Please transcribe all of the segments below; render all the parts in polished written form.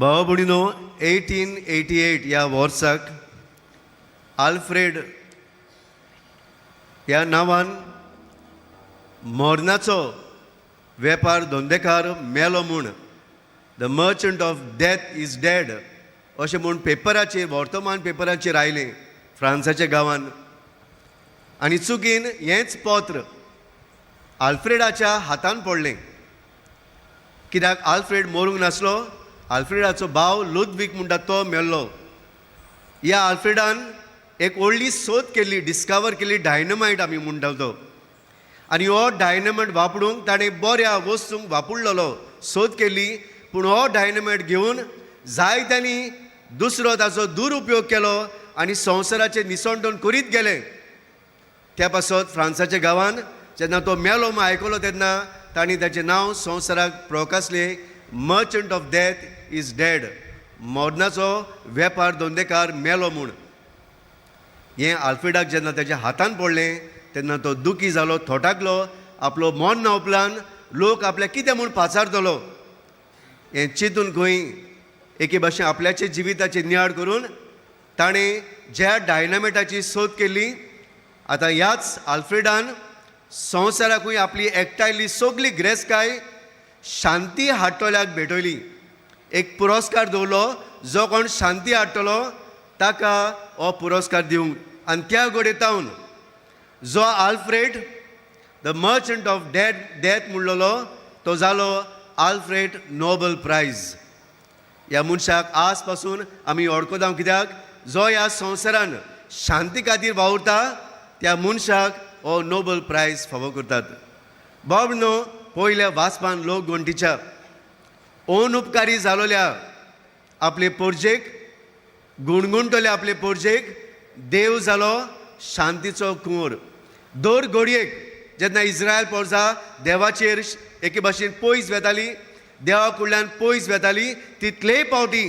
भावा भयणीनो 1888 ह्या वर्साक आल्फ्रेड ह्या नांवान मरणाचो वेपार धंदेकार मेलो म्हूण the merchant of death is dead अशें म्हूण पेपराचेर वर्तमान पेपराचेर आयलें फ्रांसाच्या गांवांत. आनी चुकीन हेंच पत्र आल्फ्रेडाच्या हातान पडलें. कित्याक आल्फ्रेड मरूंक नासलो. आल्फ्रेडाचो भाव लुदवीक म्हणटा तो मेल्लो. ह्या आल्फ्रेडान एक व्हडली सोद केल्ली, डिस्कवर केल्ली डायनमायट आमी म्हणटा तो. आनी हो डायनमायट वापरूंक ताणें बऱ्या वस्तूंक वापरलेलो, सोद केल्ली. पूण हो डायनमायट घेवन जायत्यांनी दुसरो ताचो दुरुपयोग केलो आनी संवसाराचें निसंडण करीत गेले. त्या पासत फ्रांसाच्या गांवांत जेन्ना तो मेलो म्हूण आयकलो तेन्ना तांणी ताचें नांव संवसाराक प्रकाशलें, merchant of death is dead. मरणाचो वेपार धंदेकार मेलो म्हूण. हें आल्फ्रेडाक जेन्ना ताच्या हातान पडलें तेन्ना तो दुखी जालो, थोटाकलो. आपलो मन ना उपरांत लोक आपल्याक कितें म्हूण पाचारतलो हें चिंतून खंय एके भाशेन आपल्याचे जिविताची नियाळ करून ताणें ज्या डायनामायटाची सोद केल्ली, आतां ह्याच आल्फ्रेडान संवसाराकूय आपली एकठांयली सगली गिरेस्तकाय शांती हाडटल्याक भेटयली. एक पुरस्कार दवरलो, जो कोण शांती हाडटलो ताका हो पुरस्कार दिवंक. आनी त्या घडयेतावन जो Alfred the merchant of death म्हणलेलो तो जालो आल्फ्रेड नोबल प्रायज. ह्या मनशाक आज पासून आमी वळखता. कित्याक जो ह्या संवसारान शांती खातीर वावुरता त्या मनशाक हो नोबल प्रायज फावो करतात. बाबनो, पयल्या वाचपान लोक घंटीच्या अनउपकारी जालोल्या आपले पोरजेक गुणगुणटले आपले पोरजेक देव जालो शांतीचो कुंवर. दर घडयेक जेन्ना इस्रायल पोरजा देवाचेर एके भाशेन पयस वेताली, देवा कडल्यान पयस वेताली, तितलेय पावटी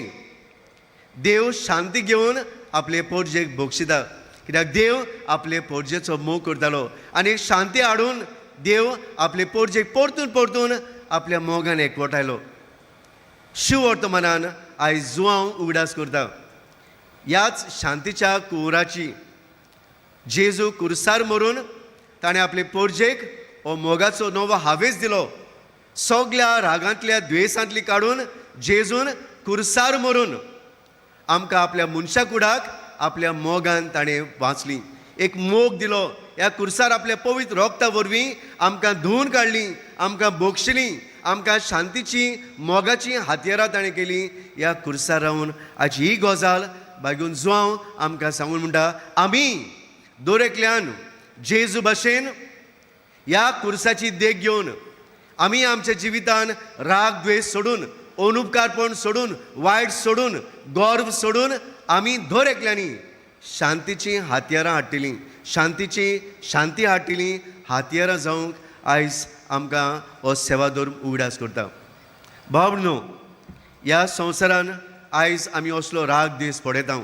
देव शांती घेवन आपले पोरजेक बक्षिता. कित्याक देव आपले पोरजेचो मोग करतालो आनी शांती हाडून देव आपले पोरजेक परतून परतून आपल्या मोगान एकवटायलो. शिव वर्तमानान आयज जुवांव उगडास करता. ह्याच शांतीच्या कुंवराची जेजू कुरसार मरून ताणें आपले पोरजेक हो मोगाचो नवो हावेस दिलो. सगल्या रागांतल्या द्वेसांतली काडून जेजून कुरसार मरून आमकां आपल्या मनशा कुडाक आपल्या मोगान ताणें वाचली, एक मोग दिलो. ह्या कुरसार आपल्या पवित्र रोगता वरवीं आमकां धुवन काडली, आमकां बोगशिली, आमकां शांतीची मोगाची हातयारां ताणें केली. ह्या कुरसार रावन आज ही गजाल बागून जुवांव आमकां सांगून म्हणटा, आमी दोरेकल्यान जेजू भाशेन ह्या कुरसाची देख घेवन आमी आमच्या जिवितान राग द्वेष सोडून, अनुपकारपण सोडून, वायट सोडून, गर्व सोडून आमी दर एकल्यांनी शांतीची हातयारां हाडटलीं, शांती हाडटलीं हातयारां जावंक आयज आमकां हो सेवादोर उगडास करता. भावनो, ह्या संवसारान आयज आमी असलो राग द्वेष पळयता.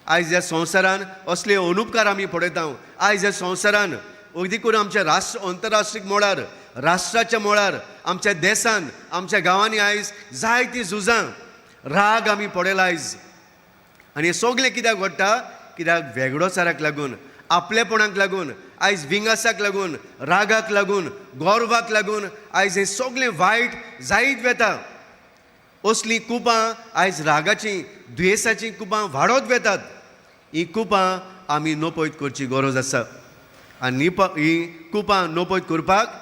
आयज ह्या संवसारान असले अनुपकार आमी पळयता. आयज ह्या संवसारान अगदी करून आमच्या अंतरराष्ट्रीय मळार, राष्ट्राच्या मळार, आमच्या देशान, आमच्या गांवांनी आयज जायतीं झुजां, राग आमी पळयला आयज. आनी हें सगळें कित्याक घडटा? कित्याक वेगळोचाराक लागून, आपलेपणाक लागून, आयज विंगासाक लागून, रागाक लागून, गौरवाक लागून आयज हें सगळें वायट जायत वेता. असलीं कुपां आयज रागाचीं, द्वेसाचीं कुपां वाडत वेतात. हीं कुपां आमी नपयत करची गरज आसा. आनी ही कुपां नपयत करपाक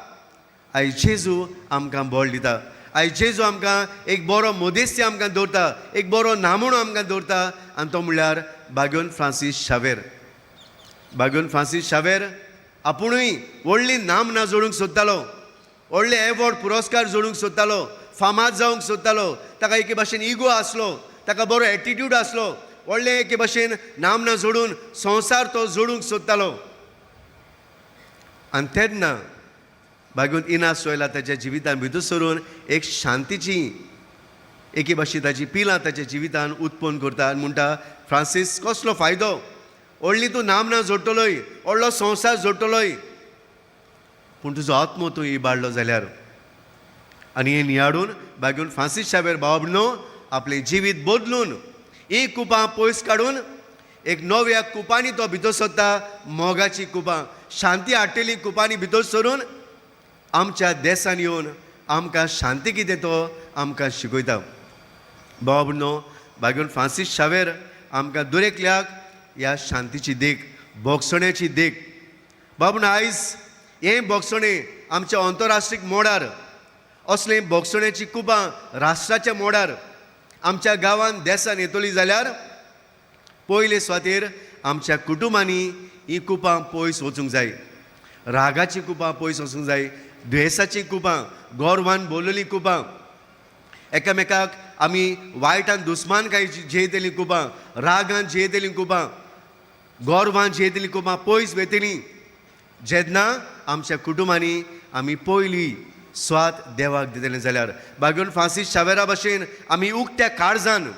आयज जेजू आमकां बळ दिता. आयज जेजू आमकां एक बरो मोदेस्ती आमकां दवरता, एक बरो नामणो आमकां दवरता. आनी तो म्हणल्यार बागोन फ्रांसीस शावेर. बागोन फ्रांसीस शावेर आपुणूय व्हडली नामना जोडूंक सोदतालो, व्हडले एवॉर्ड पुरस्कार जोडूंक सोदतालो, फामाद जावंक सोदतालो. ताका एके भाशेन इगो आसलो, ताका बरो एटिट्यूड आसलो, व्हडले एके भाशेन नामना जोडून संवसार तो जोडूंक सोदतालो. आनी तेन्ना बागून इनास सोयला ताच्या जिवितान भितर सरून एक शांतीची एके भाशेन ताची पिलां ताच्या जिवितान उत्पन्न करता. आनी म्हणटा, फ्रांसीस, कसलो फायदो? व्हडली तूं नामना जोडटलोय, व्हडलो संवसार जोडटलोय, पूण तुजो आत्मो तूं इबाडलो जाल्यार. आनी हें नियाडून बागून फ्रांसीस शावेर बाबनो आपले जिवीत बदलून ही कुपां पयस काडून एक नव्या कुपांनी तो भितर सरता, मोगाची कुपां, शांती हाडटली कुपांनी भितर सरून आमच्या देशान येवन आमकां शांती कितें तो आमकां शिकयता. बाबनो भाग्यून फ्रांसीस शावेर आमकां दुरेकल्याक ह्या शांतीची देख, बोगसण्याची देख. बाबून आयज हें बोगसणें आमच्या अंतरराष्ट्रीय मोडार, असलें बोगसण्याची कुपां राष्ट्राच्या मोडार आमच्या गांवांत देशान येतली जाल्यार पयले सुवातेर आमच्या कुटुंबांनी ही कुपां पयस वचूंक जाय. रागाची कुपां पयस वचूंक जाय, द्वेसाची कुपां, गोरवान बोलली कुपां, एकामेकाक आमी वायटान दुस्मानकाय जेयतलीं कुपां, रागान जेयतलीं कुपां, गोरवान जेयतलीं कुपां पयस वेतलीं. जेन्ना आमच्या कुटुंबांनी आमी पयली स्वात देवाक दितलें जाल्यार बागून फ्रांसीस शावेरा भशेन आमी उक्त्या काळजान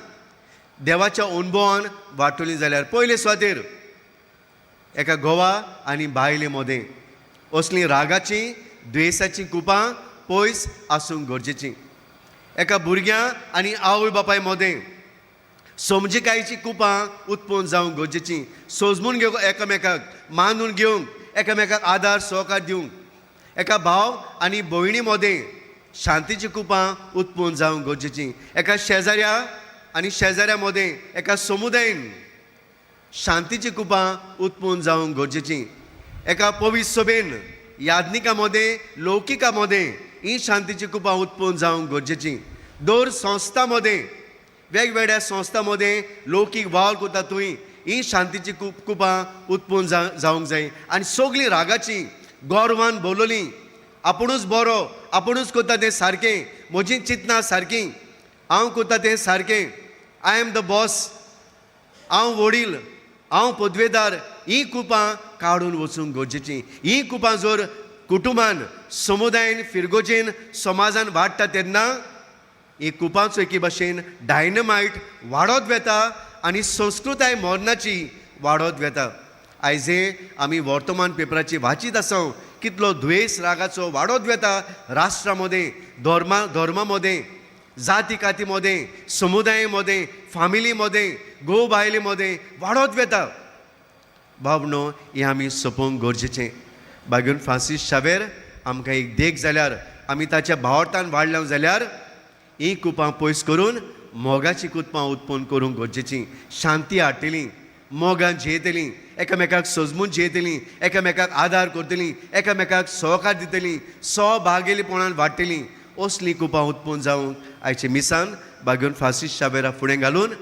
देवाच्या अनुभवान वांटलीं जाल्यार पयले सुवातेर एका घोवा आनी बायले मदें असलीं रागाची द्वेसाची कुपां पयस आसूंक गरजेचीं. एका भुरग्यां आनी आवय बापाय मदें समजिकायेची कुपां उत्पन्न जावंक गरजेचीं. सोजमून घेवंक एकामेकाक मानून घेवंक एकामेकाक आदार सहकार दिवंक. एका भाव आनी भयणी मदें शांतीची कुपां उत्पन्न जावंक गरजेचीं. एका शेजाऱ्या आनी शेजाऱ्या मदें एका समुदायान शांतीची कुपां उत्पन्न जावंक गरजेचीं. एका पवित्र सभेन याज्ञिका मदें लौकिका मदें ही शांतीची कुपां उत्पन्न जावंक गरजेचीं. दर संस्था मदें वेगवेगळ्या संस्था मदें लौकीक वावर करता थंय ही शांतीची कुपां उत्पन्न जावंक जाय. आनी सगळीं रागाची गोरवान बोलली, आपुणूच बरो, आपुणूच करता तें सारकें, म्हजीं चिंतनां सारकीं, हांव करता तें सारकें, आय एम द बॉस, हांव वडील, हांव पदवेदार, ही कुपां काडून वचूंक गरजेचीं. ही कुपां जर कुटुंबान समुदायान फिरगोजेन समाजान वाडटा तेन्ना ही कुपांचो एके भाशेन डायनमायट वाडत वेता आनी संस्कृताय मरणाची वाडत वेता. आयज आमी वर्तमान पेपराची वाचीत आसा कितलो द्वेस रागाचो वाडत वेता राष्ट्रा मदें, धर्मा मदें, जाती काती मदें, समुदाया मदें, फामिली मदें, घोव बायले मदें वाडत वेता. बाबनो हें आमी सोपोवंक गरजेचें. बागून फ्रांसीस शावेर आमकां एक देख जाल्यार आमी ताच्या भावार्थान वाडल्या जाल्यार ही कुपां पयस करून मोगाची कुपां उत्पन्न करूंक गरजेचीं. शांती हाडटलीं, मोगान जेयतलीं, एकामेकाक सजमून जेयतलीं, एकामेकाक आदार करतलीं, एकामेकाक सहकार दितलीं, सहभागिलीपणान वाडटलीं. असलीं कुपां उत्पन्न जावंक आयचे मिसान बागून फ्रांसीस शावेरा फुडें घालून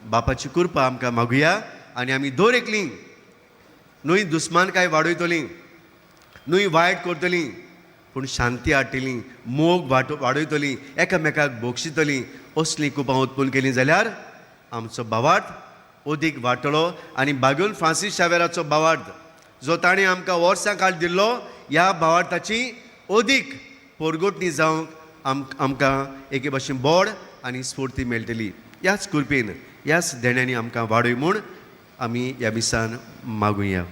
बापाची कृपा आमकां मागुया. आनी आमी दर एकलीं न्हय दुस्मानकाय वाडयतलीं, न्हय वायट करतलीं, पूण शांती हाडटलीं, मोग वाडयतलीं, एकामेकाक बोगशितलीं. असलीं कुपां उत्पन्न केलीं जाल्यार आमचो भावार्थ अदीक वाडटलो. आनी बागून फ्रांसीस शावेराचो भावार्थ जो ताणें आमकां वर्सां काळ दिल्लो, ह्या भावार्थाची अदीक परगोटणी जावंक आमकां एके भाशेन बोड आनी स्फूर्ती मेळटली. ह्याच कृपेन ह्याच देण्यांनी आमकां वाडय म्हूण आमी ह्या मिसान मागुया.